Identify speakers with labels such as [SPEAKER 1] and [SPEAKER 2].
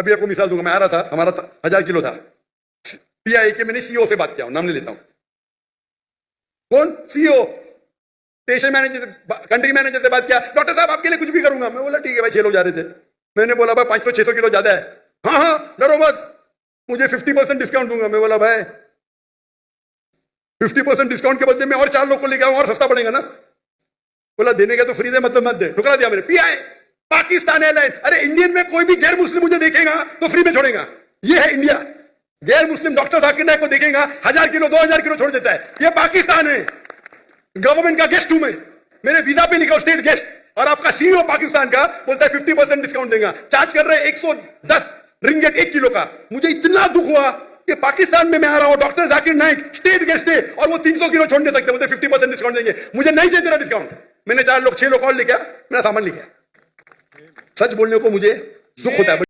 [SPEAKER 1] अभी आपको मिसाल दूंगा, मैं आ रहा था, हमारा 1000 किलो था, पीआई के मैंने सीईओ से बात किया, नाम नहीं लेता हूं, कौन CEO, station manager, country manager से बात किया, डॉक्टर साहब आपके लिए कुछ भी करूंगा। मैं बोला ठीक है भाई, 6 लोग जा रहे थे, मैंने बोला भाई 500-600 किलो ज्यादा है, हाँ हाँ डरो मत, मुझे 50% डिस्काउंट दूंगा। मैं बोला भाई 50% डिस्काउंट के बदले में और 4 लोग को लेके आऊं और सस्ता पड़ेगा ना। बोला देने का तो फ्री दे, मतलब मत दे, ठुकरा दिया मैंने। पीआई पाकिस्तान एयरलाइन, अरे इंडियन में कोई भी गैर मुस्लिम मुझे देखेगा तो फ्री में छोड़ेगा, ये है इंडिया। गैर मुस्लिम डॉक्टर जाकिर नाइक को देखेगा 1000 किलो 2000 किलो छोड़ देता है, ये पाकिस्तान है। गवर्नमेंट का गेस्ट हूं मैं, मेरे वीजा पे लिखा स्टेट गेस्ट, और आपका सीईओ पाकिस्तान का बोलता है 50% डिस्काउंट देगा, चार्ज कर रहे हैं 110 रिंगेट 1 किलो का। मुझे इतना दुख हुआ कि पाकिस्तान में मैं आ रहा हूं, doctor Zakir Naik state guest है, और वो 300 किलो छोड़ नहीं सकते, बोलते 50% डिस्काउंट देंगे। मुझे नहीं चाहिए तेरा डिस्काउंट। मैंने 4 लोग 6 लोग और लेके आया, मेरा सामान लेके आया। सच बोलने को मुझे दुख होता है।